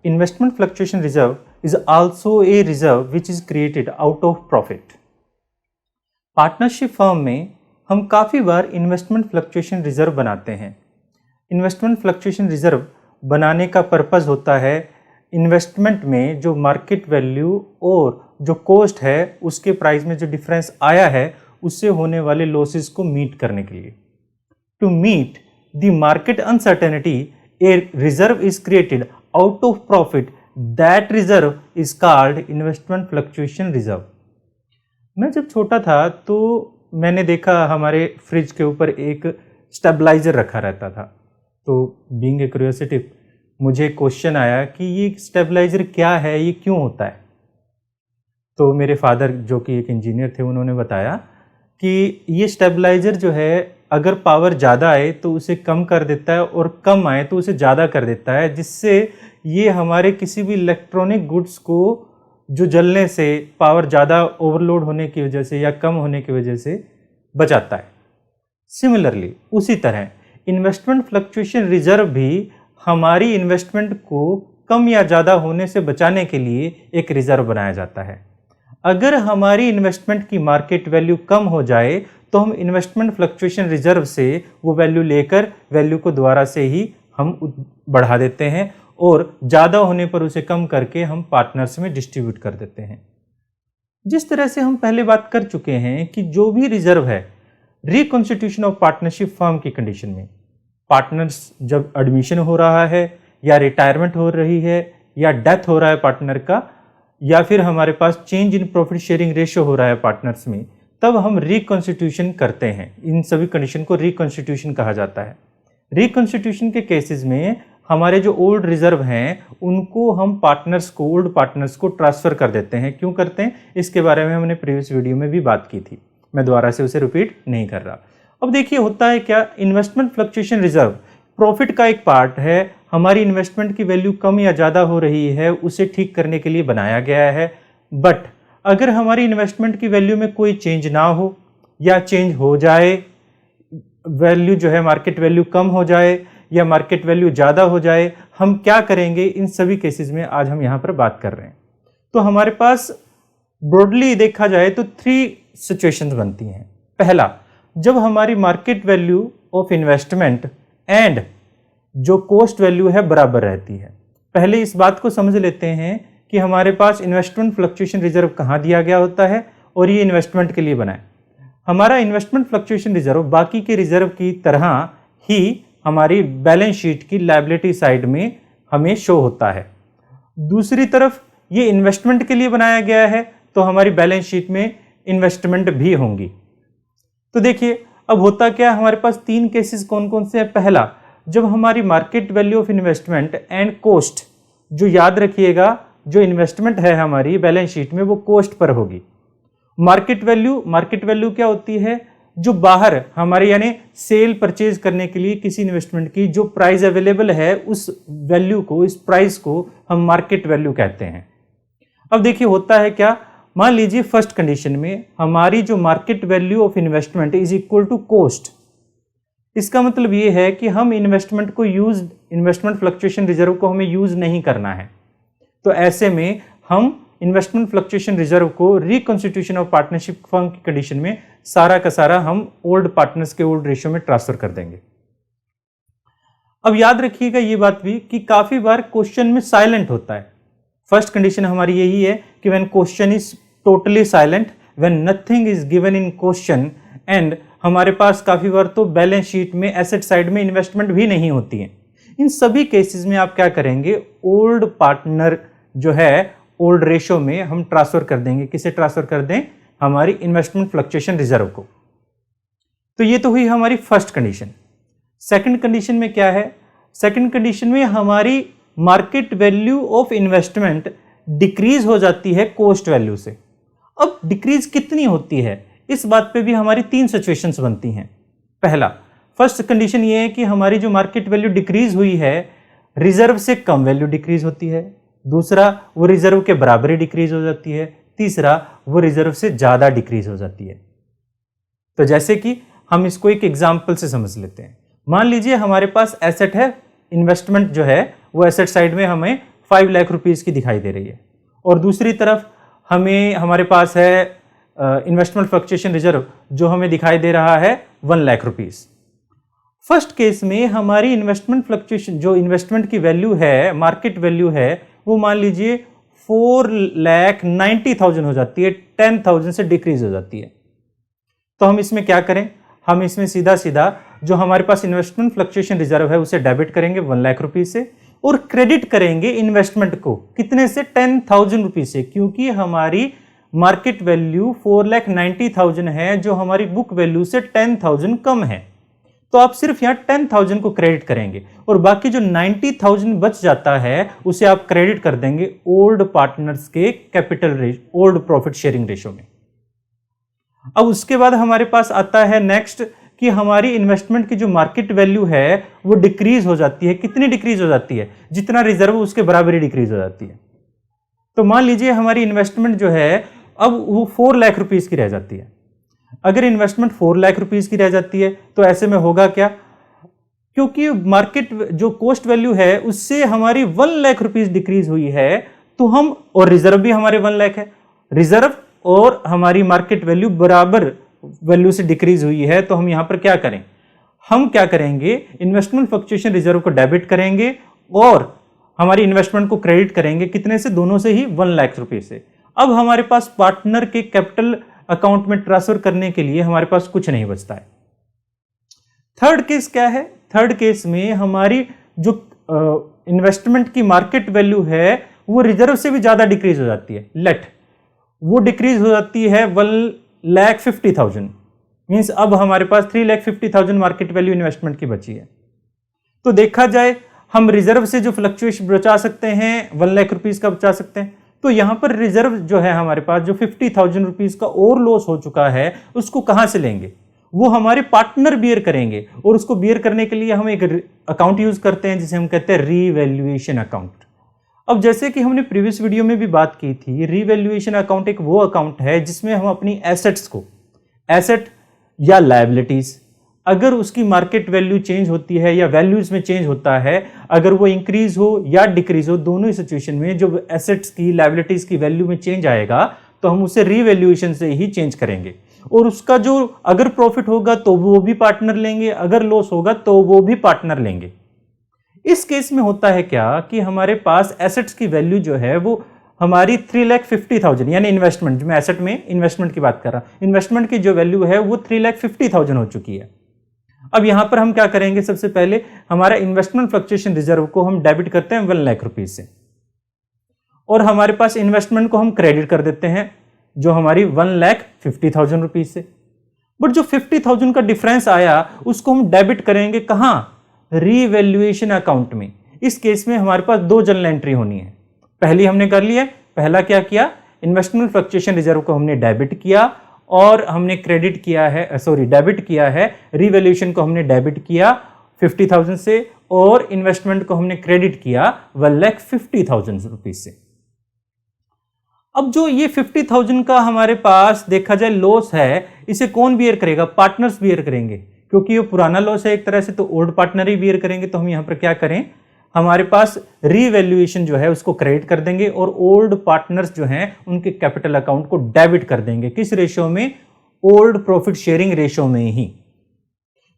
investment fluctuation reserve is also a reserve which is created out of profit. Partnership firm में हम काफ़ी बार investment fluctuation reserve बनाते हैं। Investment fluctuation reserve बनाने का पर्पस होता है इन्वेस्टमेंट में जो मार्केट वैल्यू और जो कॉस्ट है उसके प्राइस में जो डिफरेंस आया है उससे होने वाले लॉसेस को मीट करने के लिए। To meet the market uncertainty a reserve is created out of profit, that reserve is called investment fluctuation reserve. मैं जब छोटा था तो मैंने देखा हमारे फ्रिज के ऊपर एक स्टेबलाइजर रखा रहता था, तो बीइंग ए क्यूरियोसिटी मुझे क्वेश्चन आया कि ये स्टेबलाइजर क्या है, ये क्यों होता है। तो मेरे फादर जो कि एक इंजीनियर थे उन्होंने बताया कि ये स्टेबलाइजर जो है अगर पावर ज़्यादा आए तो उसे कम कर देता है और कम आए तो उसे ज़्यादा कर देता है, जिससे ये हमारे किसी भी इलेक्ट्रॉनिक गुड्स को जो जलने से पावर ज़्यादा ओवरलोड होने की वजह से या कम होने की वजह से बचाता है। सिमिलरली उसी तरह इन्वेस्टमेंट फ्लक्चुएशन रिजर्व भी हमारी इन्वेस्टमेंट को कम या ज़्यादा होने से बचाने के लिए एक रिजर्व बनाया जाता है। अगर हमारी इन्वेस्टमेंट की मार्केट वैल्यू कम हो जाए तो हम इन्वेस्टमेंट फ्लक्चुएशन रिजर्व से वो वैल्यू लेकर वैल्यू को दोबारा से ही हम बढ़ा देते हैं और ज़्यादा होने पर उसे कम करके हम पार्टनर्स में डिस्ट्रीब्यूट कर देते हैं। जिस तरह से हम पहले बात कर चुके हैं कि जो भी रिजर्व है रिकॉन्स्टिट्यूशन ऑफ पार्टनरशिप फर्म की कंडीशन में, पार्टनर्स जब एडमिशन हो रहा है या रिटायरमेंट हो रही है या डेथ हो रहा है पार्टनर का, या फिर हमारे पास change in profit sharing ratio हो रहा है पार्टनर्स में, तब हम रिकॉन्स्टिट्यूशन करते हैं। इन सभी कंडीशन को रिकॉन्स्टिट्यूशन कहा जाता है। रिकॉन्स्टिट्यूशन के केसेस में हमारे जो ओल्ड रिजर्व हैं उनको हम पार्टनर्स को, ओल्ड पार्टनर्स को ट्रांसफ़र कर देते हैं। क्यों करते हैं इसके बारे में हमने प्रीवियस वीडियो में भी बात की थी, मैं दोबारा से उसे रिपीट नहीं कर रहा। अब देखिए होता है क्या, इन्वेस्टमेंट फ्लक्चुएशन रिजर्व प्रॉफिट का एक पार्ट है। हमारी इन्वेस्टमेंट की वैल्यू कम या ज़्यादा हो रही है उसे ठीक करने के लिए बनाया गया है। बट अगर हमारी इन्वेस्टमेंट की वैल्यू में कोई चेंज ना हो या चेंज हो जाए, वैल्यू जो है मार्केट वैल्यू कम हो जाए या मार्केट वैल्यू ज़्यादा हो जाए, हम क्या करेंगे, इन सभी केसेस में आज हम यहाँ पर बात कर रहे हैं। तो हमारे पास ब्रॉडली देखा जाए तो 3 सिचुएशंस बनती हैं। पहला, जब हमारी market value of investment and जो कॉस्ट वैल्यू है बराबर रहती है। पहले इस बात को समझ लेते हैं कि हमारे पास इन्वेस्टमेंट फ्लक्चुएशन रिजर्व कहाँ दिया गया होता है और ये इन्वेस्टमेंट के लिए बना है। हमारा इन्वेस्टमेंट फ्लक्चुएशन रिजर्व बाकी के रिजर्व की तरह ही हमारी बैलेंस शीट की लायबिलिटी साइड में हमें शो होता है। दूसरी तरफ ये इन्वेस्टमेंट के लिए बनाया गया है तो हमारी बैलेंस शीट में इन्वेस्टमेंट भी होंगी। तो देखिए अब होता क्या, हमारे पास 3 केसेस कौन कौन से हैं। पहला, जब हमारी market value of investment and cost, जो याद रखिएगा जो इन्वेस्टमेंट है हमारी बैलेंस शीट में वो कॉस्ट पर होगी। मार्केट वैल्यू क्या होती है, जो बाहर हमारे यानी सेल परचेज करने के लिए किसी इन्वेस्टमेंट की जो प्राइस अवेलेबल है उस वैल्यू को, इस प्राइस को हम मार्केट वैल्यू कहते हैं। अब देखिए होता है क्या, मान लीजिए फर्स्ट कंडीशन में हमारी जो market value of investment is equal to cost. इसका मतलब ये है कि हम इन्वेस्टमेंट फ्लक्चुएशन रिजर्व को हमें यूज नहीं करना है। तो ऐसे में हम इन्वेस्टमेंट फ्लक्चुएशन रिजर्व को रिकॉन्स्टिट्यूशन ऑफ पार्टनरशिप फर्म की कंडीशन में सारा का सारा हम ओल्ड पार्टनर्स के ओल्ड रेशियो में ट्रांसफर कर देंगे। अब याद रखिएगा ये बात भी कि काफी बार क्वेश्चन में साइलेंट होता है। फर्स्ट कंडीशन हमारी यही है कि when question is totally silent, when nothing is given in question, and हमारे पास काफी बार तो बैलेंस शीट में एसेट साइड में इन्वेस्टमेंट भी नहीं होती है। इन सभी केसेस में आप क्या करेंगे, ओल्ड पार्टनर जो है ओल्ड रेशियो में हम ट्रांसफर कर देंगे। किसे ट्रांसफर कर दें, हमारी इन्वेस्टमेंट फ्लक्चुएशन रिजर्व को। तो ये तो हुई हमारी फर्स्ट कंडीशन। सेकंड कंडीशन में क्या है, सेकंड कंडीशन में हमारी market value of investment decrease हो जाती है कॉस्ट वैल्यू से। अब डिक्रीज कितनी होती है, इस बात पे भी हमारी 3 सिचुएशंस बनती हैं। पहला, फर्स्ट कंडीशन ये है कि हमारी जो मार्केट वैल्यू डिक्रीज हुई है रिजर्व से कम वैल्यू डिक्रीज होती है। दूसरा, वो रिजर्व के बराबर ही डिक्रीज हो जाती है। तीसरा, वो रिजर्व से ज़्यादा डिक्रीज हो जाती है। तो जैसे कि हम इसको एक एग्जाम्पल से समझ लेते हैं। मान लीजिए हमारे पास एसेट है, इन्वेस्टमेंट जो है वो एसेट साइड में हमें 5 लाख रुपीस की दिखाई दे रही है, और दूसरी तरफ हमारे पास है इन्वेस्टमेंट फ्लक्चुएशन रिजर्व जो हमें दिखाई दे रहा है 1 लाख रुपीस। फर्स्ट केस में हमारी इन्वेस्टमेंट फ्लक्चुएशन, जो इन्वेस्टमेंट की वैल्यू है, मार्केट वैल्यू है, वो मान लीजिए 4,90,000 हो जाती है, 10,000 से डिक्रीज हो जाती है। तो हम इसमें क्या करें, हम इसमें सीधा सीधा जो हमारे पास इन्वेस्टमेंट फ्लक्चुएशन रिजर्व है उसे डेबिट करेंगे 1 लाख रुपीस से, और क्रेडिट करेंगे इन्वेस्टमेंट को कितने से, 10,000 रुपीस से, क्योंकि हमारी मार्केट वैल्यू 4,90,000 है जो हमारी बुक वैल्यू से 10,000 कम है। तो आप सिर्फ यहाँ 10,000 को क्रेडिट करेंगे और बाकी जो 90,000 बच जाता है उसे आप क्रेडिट कर देंगे ओल्ड पार्टनर्स के capital ratio, old profit sharing ratio में। अब उसके बाद हमारे पास आता है नेक्स्ट कि हमारी इन्वेस्टमेंट की जो मार्केट वैल्यू है वो डिक्रीज हो जाती है। कितनी डिक्रीज हो जाती है, जितना रिजर्व उसके बराबर ही डिक्रीज हो जाती है। तो मान लीजिए हमारी इन्वेस्टमेंट जो है अब वो 4 लाख रुपीस की रह जाती है। अगर इन्वेस्टमेंट 4 लाख रुपीस की रह जाती है तो ऐसे में होगा क्या, क्योंकि मार्केट जो कॉस्ट वैल्यू है उससे हमारी 1 लाख रुपीस डिक्रीज हुई है, तो हम, और रिजर्व भी हमारे 1 लाख है, रिजर्व और हमारी मार्केट वैल्यू बराबर वैल्यू से डिक्रीज हुई है, तो हम यहां पर क्या करें, हम क्या करेंगे, इन्वेस्टमेंट फ्लक्चुएशन रिजर्व को डेबिट करेंगे और हमारी इन्वेस्टमेंट को क्रेडिट करेंगे, कितने से, दोनों से ही 1 लाख रुपए से। अब हमारे पास पार्टनर के कैपिटल अकाउंट में ट्रांसफर करने के लिए हमारे पास कुछ नहीं बचता है। थर्ड केस क्या है, थर्ड केस में हमारी जो इन्वेस्टमेंट की मार्केट वैल्यू है वो रिजर्व से भी ज्यादा डिक्रीज हो जाती है, लेट वो डिक्रीज हो जाती है 1,50,000, मींस अब हमारे पास 3,50,000 मार्केट वैल्यू इन्वेस्टमेंट की बची है। तो देखा जाए हम रिजर्व से जो फ्लक्चुएशन बचा सकते हैं 1 लाख रुपीस का बचा सकते हैं, तो यहां पर रिजर्व जो है हमारे पास जो 50,000 रुपीस का और लॉस हो चुका है उसको कहां से लेंगे, वो हमारे पार्टनर बियर करेंगे, और उसको बियर करने के लिए हम एक अकाउंट यूज करते हैं जिसे हम कहते हैं रीवैल्यूएशन अकाउंट। अब जैसे कि हमने प्रीवियस वीडियो में भी बात की थी, रीवैल्यूएशन अकाउंट एक वो अकाउंट है जिसमें हम अपनी एसेट्स को, एसेट या लायबिलिटीज, अगर उसकी मार्केट वैल्यू चेंज होती है या वैल्यूज में चेंज होता है, अगर वो इंक्रीज हो या डिक्रीज हो, दोनों ही सिचुएशन में जो एसेट्स की, लायबिलिटीज की वैल्यू में चेंज आएगा तो हम उसे रीवैल्यूएशन से ही चेंज करेंगे, और उसका जो अगर प्रॉफिट होगा तो वो भी पार्टनर लेंगे, अगर लॉस होगा तो वो भी पार्टनर लेंगे। इस केस में होता है क्या कि हमारे पास एसेट्स की वैल्यू जो है वो हमारी 3,50,000, यानी इन्वेस्टमेंट, जो मैं एसेट में इन्वेस्टमेंट की बात कर रहा हूं, इन्वेस्टमेंट की जो वैल्यू है वो 3,50,000 हो चुकी है। अब यहां पर हम क्या करेंगे, सबसे पहले हमारा इन्वेस्टमेंट फ्लक्चुएशन रिजर्व को हम डेबिट करते हैं 1 लाख रुपीस से, और हमारे पास इन्वेस्टमेंट को हम क्रेडिट कर देते हैं जो हमारी 1,50,000 रुपीस से। बट जो 50,000 का डिफरेंस आया उसको हम डेबिट करेंगे कहां, रीवैल्यूएशन अकाउंट में। इस केस में हमारे पास 2 जर्नल एंट्री होनी है। पहली हमने कर लिया, पहला क्या किया, इन्वेस्टमेंट फ्लक्चुएशन रिजर्व को हमने डेबिट किया और हमने क्रेडिट किया है, डेबिट किया है, रीवैल्यूएशन को हमने डेबिट किया 50,000 से और इन्वेस्टमेंट को हमने क्रेडिट किया 1,50,000 रुपीस से। अब जो ये 50,000 का हमारे पास देखा जाए लॉस है, इसे कौन बियर करेगा, पार्टनर्स बियर करेंगे, क्योंकि ये पुराना लॉस है एक तरह से, तो ओल्ड पार्टनर ही बियर करेंगे। तो हम यहां पर क्या करें, हमारे पास रीवैल्यूएशन जो है उसको क्रेडिट कर देंगे और ओल्ड पार्टनर्स जो हैं उनके कैपिटल अकाउंट को डेबिट कर देंगे। किस रेशियो में, ओल्ड प्रॉफिट शेयरिंग रेशियो में ही।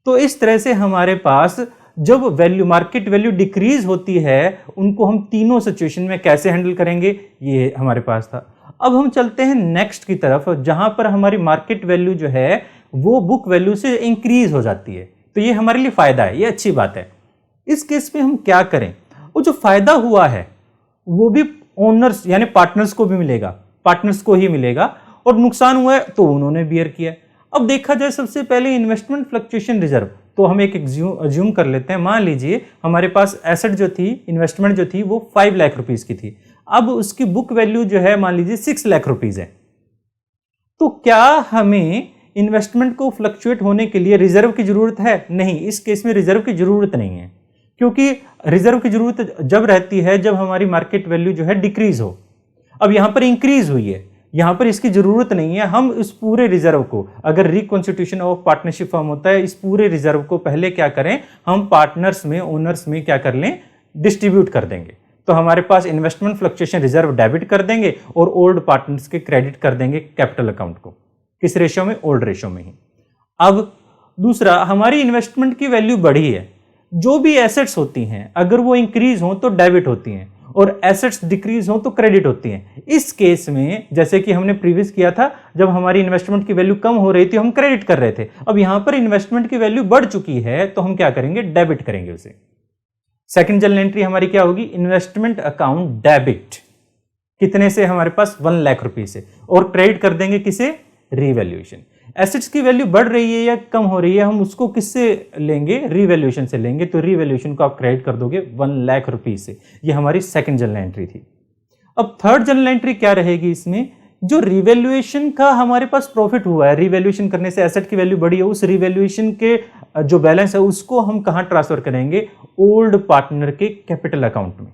तो इस तरह से हमारे पास जब वैल्यू, मार्केट वैल्यू डिक्रीज होती है, उनको हम तीनों सिचुएशन में कैसे हैंडल करेंगे, ये हमारे पास था। अब हम चलते हैं नेक्स्ट की तरफ, जहां पर हमारी मार्केट वैल्यू जो है वो बुक वैल्यू से इंक्रीज हो जाती है। तो ये हमारे लिए फायदा है, ये अच्छी बात है। इस केस में हम क्या करें, वो जो फायदा हुआ है वो भी ओनर्स यानी पार्टनर्स को भी मिलेगा, पार्टनर्स को ही मिलेगा, और नुकसान हुआ है तो उन्होंने बियर किया। अब देखा जाए सबसे पहले इन्वेस्टमेंट फ्लक्चुएशन रिजर्व, तो हम एक अज्यूम कर लेते हैं, मान लीजिए हमारे पास एसेट जो थी, इन्वेस्टमेंट जो थी वो 5 लाख रुपीस की थी। अब उसकी बुक वैल्यू जो है मान लीजिए 6 लाख रुपीस है। तो क्या हमें इन्वेस्टमेंट को फ्लक्चुएट होने के लिए रिजर्व की जरूरत है? नहीं, इस केस में रिजर्व की जरूरत नहीं है, क्योंकि रिजर्व की जरूरत जब रहती है जब हमारी मार्केट वैल्यू जो है डिक्रीज हो। अब यहां पर इंक्रीज हुई है, यहां पर इसकी जरूरत नहीं है। हम इस पूरे रिजर्व को, अगर रिकॉन्स्टिट्यूशन ऑफ पार्टनरशिप फॉर्म होता है, इस पूरे रिजर्व को पहले क्या करें, हम पार्टनर्स में, ओनर्स में क्या कर लें, डिस्ट्रीब्यूट कर देंगे। तो हमारे पास इन्वेस्टमेंट फ्लक्चुएशन रिजर्व डेबिट कर देंगे और ओल्ड पार्टनर्स के क्रेडिट कर देंगे कैपिटल अकाउंट को। किस रेशियो में? ओल्ड रेशियो में ही। अब दूसरा, हमारी इन्वेस्टमेंट की वैल्यू बढ़ी है, जो भी एसेट्स होती हैं अगर वो इंक्रीज हो तो डेबिट होती हैं और एसेट्स डिक्रीज हो तो क्रेडिट होती हैं। इस केस में जैसे कि हमने प्रीवियस किया था, जब हमारी इन्वेस्टमेंट की वैल्यू कम हो रही थी हम क्रेडिट कर रहे थे, अब यहां पर इन्वेस्टमेंट की वैल्यू बढ़ चुकी है तो हम क्या करेंगे? डेबिट करेंगे उसे। सेकंड जर्नल एंट्री हमारी क्या होगी? Investment account debit. कितने से? हमारे पास 1 लाख रुपए से, और क्रेडिट कर देंगे किसे? रीवैल्यूएशन। एसेट्स की वैल्यू बढ़ रही है या कम हो रही है, हम उसको किससे लेंगे? रीवैल्यूएशन से लेंगे, तो रीवैल्यूएशन को आप क्रेडिट कर दोगे 1 लाख रुपए से। ये हमारी सेकंड जर्नल एंट्री थी। अब थर्ड जर्नल एंट्री क्या रहेगी इसमें? जो रिवैल्यूएशन का हमारे पास प्रॉफिट हुआ है, रिवैल्यूएशन करने से एसेट की वैल्यू बढ़ी है, उस रिवैल्यूएशन के जो बैलेंस है उसको हम कहां ट्रांसफर करेंगे? ओल्ड पार्टनर के कैपिटल अकाउंट में।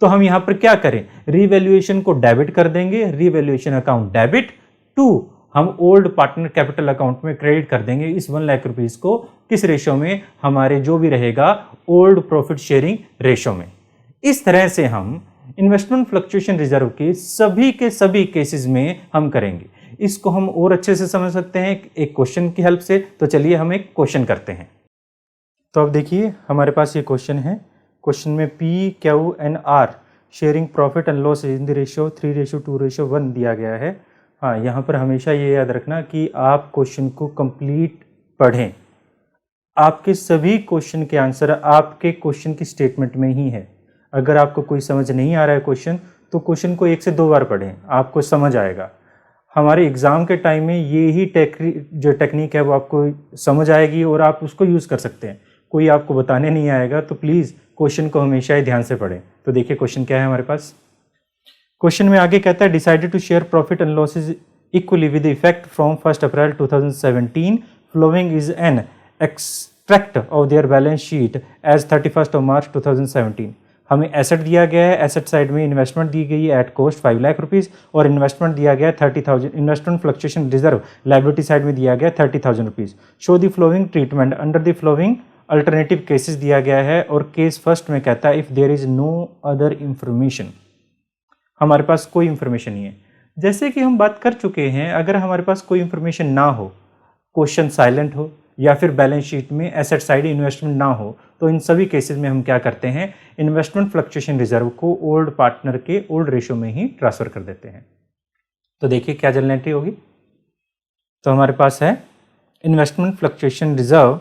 तो हम यहां पर क्या करें? रिवैल्यूएशन को डेबिट कर देंगे, रिवैल्यूएशन अकाउंट डेबिट टू हम ओल्ड पार्टनर कैपिटल अकाउंट में क्रेडिट कर देंगे इस 1 लाख रुपीस को। किस रेशियो में? हमारे जो भी रहेगा ओल्ड प्रॉफिट शेयरिंग रेशियो में। इस तरह से हम इन्वेस्टमेंट फ्लक्चुएशन रिजर्व के सभी केसेस में हम करेंगे। इसको हम और अच्छे से समझ सकते हैं एक क्वेश्चन की हेल्प से। तो चलिए हम एक क्वेश्चन करते हैं। तो अब देखिए हमारे पास ये क्वेश्चन है। क्वेश्चन में P, Q and R sharing profit and loss in the ratio 3:2:1 दिया गया है। हाँ, यहाँ पर हमेशा ये याद रखना कि आप क्वेश्चन को कंप्लीट पढ़ें। आपके सभी क्वेश्चन के आंसर आपके क्वेश्चन की स्टेटमेंट में ही है। अगर आपको कोई समझ नहीं आ रहा है क्वेश्चन, तो क्वेश्चन को 1 से 2 बार पढ़ें, आपको समझ आएगा। हमारे एग्ज़ाम के टाइम में ये ही जो टेक्निक है वो आपको समझ आएगी और आप उसको यूज़ कर सकते हैं। कोई आपको बताने नहीं आएगा, तो प्लीज़ क्वेश्चन को हमेशा ही ध्यान से पढ़ें। तो देखिए क्वेश्चन क्या है हमारे पास। क्वेश्चन में आगे कहता है decided to share profit and losses equally with effect from 1 April 2017 following is an extract of their balance sheet as 31 March 2017। हमें एसेट दिया गया है, एसेट साइड में इन्वेस्टमेंट दी गई है एट कॉस्ट 5 लाख रुपीज़ और इन्वेस्टमेंट दिया गया है 30,000। Investment fluctuation reserve liability side में दिया गया है 30,000 rupees. Show the following treatment under the flowing alternative cases दिया गया है और केस फर्स्ट में कहता है if there is no other information. हमारे पास कोई इंफॉर्मेशन नहीं है। जैसे कि हम बात कर चुके हैं, अगर हमारे पास कोई इंफॉर्मेशन ना हो, क्वेश्चन साइलेंट हो या फिर बैलेंस शीट में एसेट साइड इन्वेस्टमेंट ना हो, तो इन सभी केसेस में हम क्या करते हैं? इन्वेस्टमेंट फ्लक्चुएशन रिजर्व को ओल्ड पार्टनर के ओल्ड रेशियो में ही ट्रांसफर कर देते हैं। तो देखिए क्या जर्नल एंट्री होगी। तो हमारे पास है इन्वेस्टमेंट फ्लक्चुएशन रिजर्व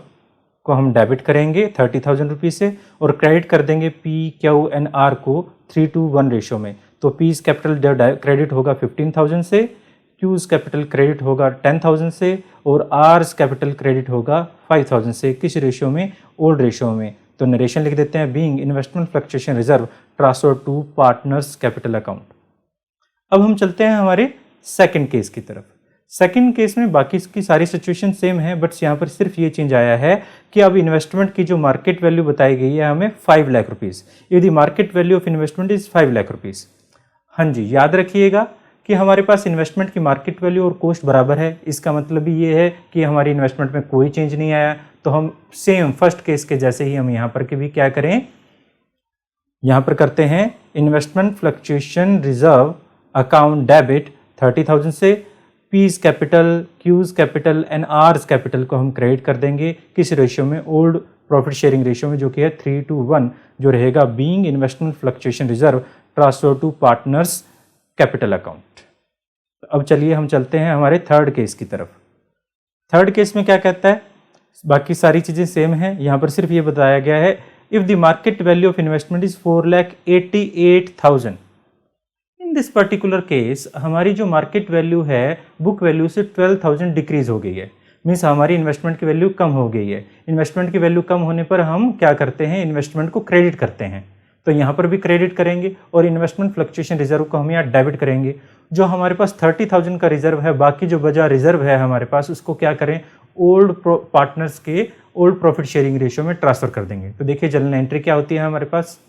को हम डेबिट करेंगे 30,000 रुपीज़ से और क्रेडिट कर देंगे पी, क्यू एंड आर को 3:1 रेशियो में। तो पीज कैपिटल क्रेडिट होगा 15,000 से, क्यूज कैपिटल क्रेडिट होगा 10,000 से और आर्स कैपिटल क्रेडिट होगा 5,000 से। किस रेशियो में? ओल्ड रेशियो में। तो नरेशन लिख देते हैं being investment fluctuation reserve transfer to partners capital account. अब हम चलते हैं हमारे सेकंड केस की तरफ। सेकंड केस में बाकी की सारी सिचुएशन सेम है, बट यहाँ पर सिर्फ ये चेंज आया है कि अब इन्वेस्टमेंट की जो मार्केट वैल्यू बताई गई है हमें 5 लाख रुपीज़। यदि market value of investment is 5 lakh rupees. हाँ जी, याद रखिएगा कि हमारे पास इन्वेस्टमेंट की मार्केट वैल्यू और कॉस्ट बराबर है। इसका मतलब भी ये है कि हमारी इन्वेस्टमेंट में कोई चेंज नहीं आया। तो हम सेम फर्स्ट केस के जैसे ही हम यहाँ पर के भी क्या करें? यहाँ पर करते हैं investment fluctuation reserve account debit 30,000 से, P's capital, Q's capital and R's capital को हम क्रेडिट कर देंगे किस रेशियो में? ओल्ड प्रॉफिट शेयरिंग रेशियो में, जो कि है 3:1 जो रहेगा being investment fluctuation reserve transfer to partners capital account. अब चलिए हम चलते हैं हमारे थर्ड केस की तरफ। थर्ड केस में क्या कहता है? बाकी सारी चीज़ें सेम हैं, यहाँ पर सिर्फ ये बताया गया है if the market value of investment is 4,88,000। In this particular case हमारी जो मार्केट वैल्यू है बुक वैल्यू से 12,000 डिक्रीज हो गई है। मीन्स हमारी इन्वेस्टमेंट की वैल्यू कम हो गई है। इन्वेस्टमेंट की वैल्यू कम होने पर हम क्या करते हैं? इन्वेस्टमेंट को क्रेडिट करते हैं। तो यहाँ पर भी क्रेडिट करेंगे और इन्वेस्टमेंट फ्लक्चुएशन रिजर्व को हम यहाँ डेबिट करेंगे। जो हमारे पास 30,000 का रिजर्व है, बाकी जो बचा रिजर्व है हमारे पास, उसको क्या करें? ओल्ड पार्टनर्स के ओल्ड प्रॉफिट शेयरिंग रेशियो में ट्रांसफर कर देंगे। तो देखिए जर्नल एंट्री क्या होती है हमारे पास।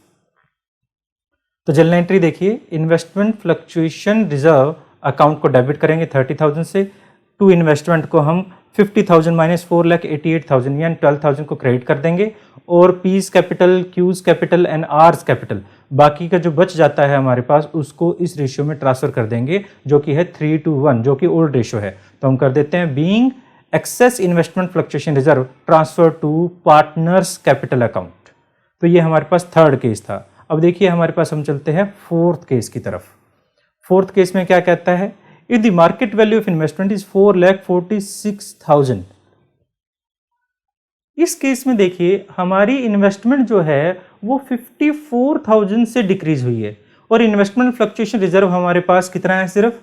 तो जर्नल एंट्री देखिए, इन्वेस्टमेंट फ्लक्चुएशन रिजर्व अकाउंट को डेबिट करेंगे 30,000 से, टू इन्वेस्टमेंट को हम 50,000 माइनस 4,88,000 यानी 12,000 को क्रेडिट कर देंगे और P's capital, Q's capital and R's capital बाकी का जो बच जाता है हमारे पास उसको इस रेशियो में ट्रांसफर कर देंगे, जो कि है 3:1, जो कि ओल्ड रेशियो है। तो हम कर देते हैं being excess investment fluctuation reserve transfer to partners capital account. तो ये हमारे पास थर्ड केस था। अब देखिए हमारे पास हम चलते हैं फोर्थ केस की तरफ। फोर्थ केस में क्या कहता है, if the market value of investment is 4,46,000। इस केस में देखिए हमारी इन्वेस्टमेंट जो है वो 54,000 से डिक्रीज हुई है और इन्वेस्टमेंट फ्लक्चुएशन रिजर्व हमारे पास कितना है, सिर्फ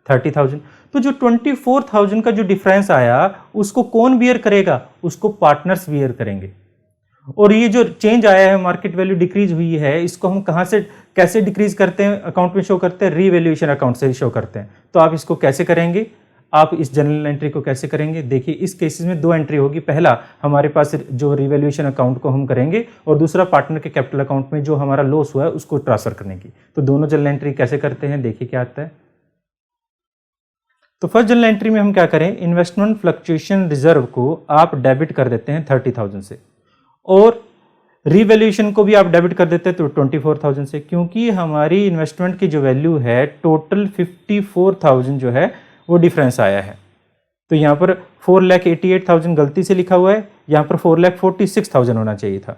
30,000। तो जो 24,000 का जो डिफरेंस आया उसको कौन बियर करेगा, उसको पार्टनर्स बियर करेंगे। और ये जो चेंज आया है, मार्केट वैल्यू डिक्रीज हुई है, इसको हम कहाँ से कैसे डिक्रीज करते हैं, अकाउंट में शो करते हैं, रीवैल्यूएशन अकाउंट से शो करते हैं। तो आप इसको कैसे करेंगे, आप इस जनरल एंट्री को कैसे करेंगे, देखिए इस केसेस में दो एंट्री होगी। पहला हमारे पास जो रिवैल्यूएशन अकाउंट को हम करेंगे और दूसरा पार्टनर के कैपिटल अकाउंट में जो हमारा लॉस हुआ है उसको ट्रांसफर करने की। तो दोनों जनरल एंट्री कैसे करते हैं, देखिए क्या आता है। तो फर्स्ट जनरल एंट्री में हम क्या करें, इन्वेस्टमेंट फ्लक्चुएशन रिजर्व को आप डेबिट कर देते हैं 30,000 से और रीवैल्यूएशन को भी आप डेबिट कर देते हैं तो 24,000 से, क्योंकि हमारी इन्वेस्टमेंट की जो वैल्यू है टोटल 54,000 जो है वो डिफरेंस आया है। तो यहाँ पर 4,88,000 गलती से लिखा हुआ है, यहाँ पर 4,46,000 होना चाहिए था।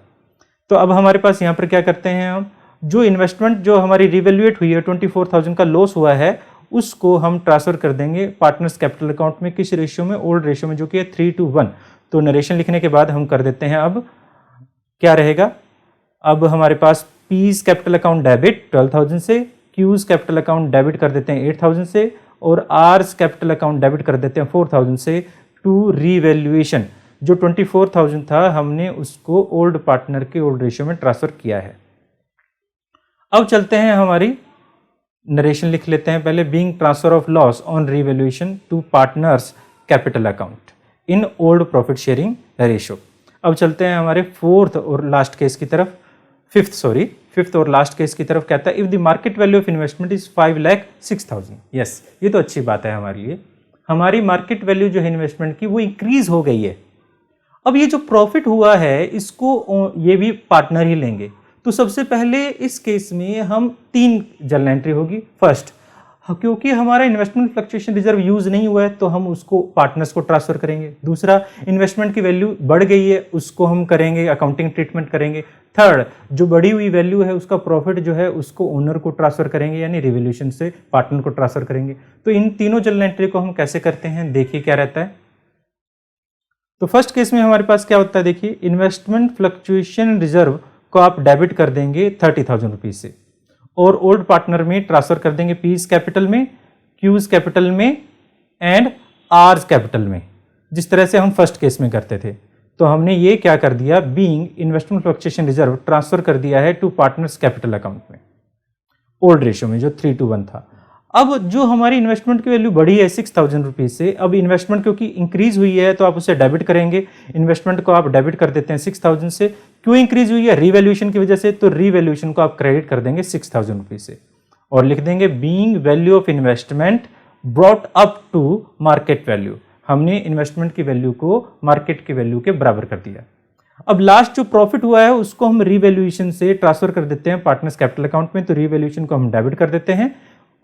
तो अब हमारे पास यहाँ पर क्या करते हैं, हम जो इन्वेस्टमेंट जो हमारी रिवैल्यूएट हुई है 24,000 का लॉस हुआ है उसको हम ट्रांसफर कर देंगे पार्टनर्स कैपिटल अकाउंट में, किस रेशियो में, ओल्ड रेशियो में, जो कि है 3:1। तो नरेशन लिखने के बाद हम कर देते हैं, अब क्या रहेगा, अब हमारे पास पीज कैपिटल अकाउंट डेबिट 12,000 से, क्यूज कैपिटल अकाउंट डेबिट कर देते हैं 8,000 से और आर्स कैपिटल अकाउंट डेबिट कर देते हैं 4,000 से टू रीवैल्यूएशन। जो 24,000 था हमने उसको ओल्ड पार्टनर के ओल्ड रेशियो में ट्रांसफर किया है। अब चलते हैं, हमारी नरेशन लिख लेते हैं पहले, being transfer of loss on revaluation to partners capital account in old profit sharing ratio. अब चलते हैं हमारे फोर्थ और लास्ट केस की तरफ, फिफ्थ और लास्ट केस की तरफ। कहता है if the market value of investment is 5,06,000। Yes, ये तो अच्छी बात है हमारे लिए, हमारी मार्केट वैल्यू जो है इन्वेस्टमेंट की वो इंक्रीज हो गई है। अब ये जो प्रॉफिट हुआ है इसको ये भी पार्टनर ही लेंगे। तो सबसे पहले इस केस में हम 3 जनरल एंट्री होगी। फर्स्ट, क्योंकि हमारा इन्वेस्टमेंट फ्लक्चुएशन रिजर्व यूज नहीं हुआ है तो हम उसको पार्टनर्स को ट्रांसफर करेंगे। दूसरा, इन्वेस्टमेंट की वैल्यू बढ़ गई है उसको हम करेंगे अकाउंटिंग ट्रीटमेंट करेंगे। थर्ड, जो बढ़ी हुई वैल्यू है उसका प्रॉफिट जो है उसको ओनर को ट्रांसफर करेंगे, यानी रिवैल्यूएशन से पार्टनर को ट्रांसफर करेंगे। तो इन तीनों जनरल एंट्री को हम कैसे करते हैं, देखिए क्या रहता है। तो फर्स्ट केस में हमारे पास क्या होता है, देखिए इन्वेस्टमेंट फ्लक्चुएशन रिजर्व को आप डेबिट कर देंगे 30,000 रुपीज से और ओल्ड पार्टनर में ट्रांसफर कर देंगे पीज कैपिटल में, क्यूज कैपिटल में एंड आर्स कैपिटल में, जिस तरह से हम फर्स्ट केस में करते थे। तो हमने ये क्या कर दिया, being investment fluctuation reserve transfer कर दिया है टू पार्टनर्स कैपिटल अकाउंट में ओल्ड रेशियो में जो 3:1 था। अब जो हमारी इन्वेस्टमेंट की वैल्यू बढ़ी है 6,000 रुपीज से, अब इन्वेस्टमेंट क्योंकि इंक्रीज हुई है तो आप उसे डेबिट करेंगे। इन्वेस्टमेंट को आप डेबिट कर देते हैं 6,000 से, क्यों इंक्रीज हुई है, रीवैल्यूएशन की वजह से, तो रीवैल्यूएशन को आप क्रेडिट कर देंगे 6,000 रुपीज से और लिख देंगे being value of investment brought up to market value. हमने इन्वेस्टमेंट की वैल्यू को मार्केट की वैल्यू के बराबर कर दिया। अब लास्ट जो प्रॉफिट हुआ है उसको हम रीवैल्यूएशन से ट्रांसफर कर देते हैं पार्टनर्स कैपिटल अकाउंट में, तो रीवैल्यूएशन को हम डेबिट कर देते हैं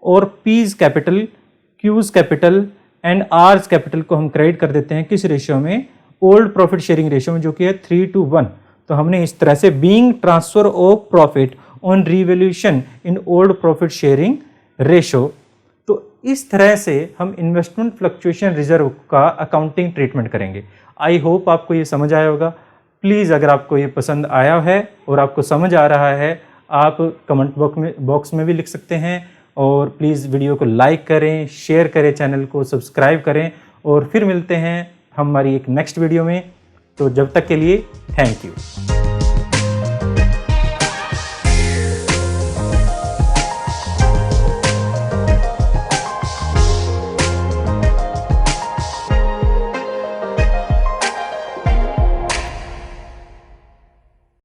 और P's capital, Q's capital and R's capital को हम क्रेडिट कर देते हैं किस रेशियो में, ओल्ड प्रॉफिट शेयरिंग रेशियो में, जो कि है 3:1। तो हमने इस तरह से being transfer of profit on revaluation in old profit sharing ratio, तो इस तरह से हम इन्वेस्टमेंट फ्लक्चुएशन रिजर्व का अकाउंटिंग ट्रीटमेंट करेंगे। आई होप आपको ये समझ आया होगा। प्लीज़ अगर आपको ये पसंद आया है और आपको समझ आ रहा है, आप कमेंट बॉक्स में भी लिख सकते हैं और प्लीज़ वीडियो को लाइक करें, शेयर करें, चैनल को सब्सक्राइब करें और फिर मिलते हैं हमारी एक नेक्स्ट वीडियो में। तो जब तक के लिए थैंक यू।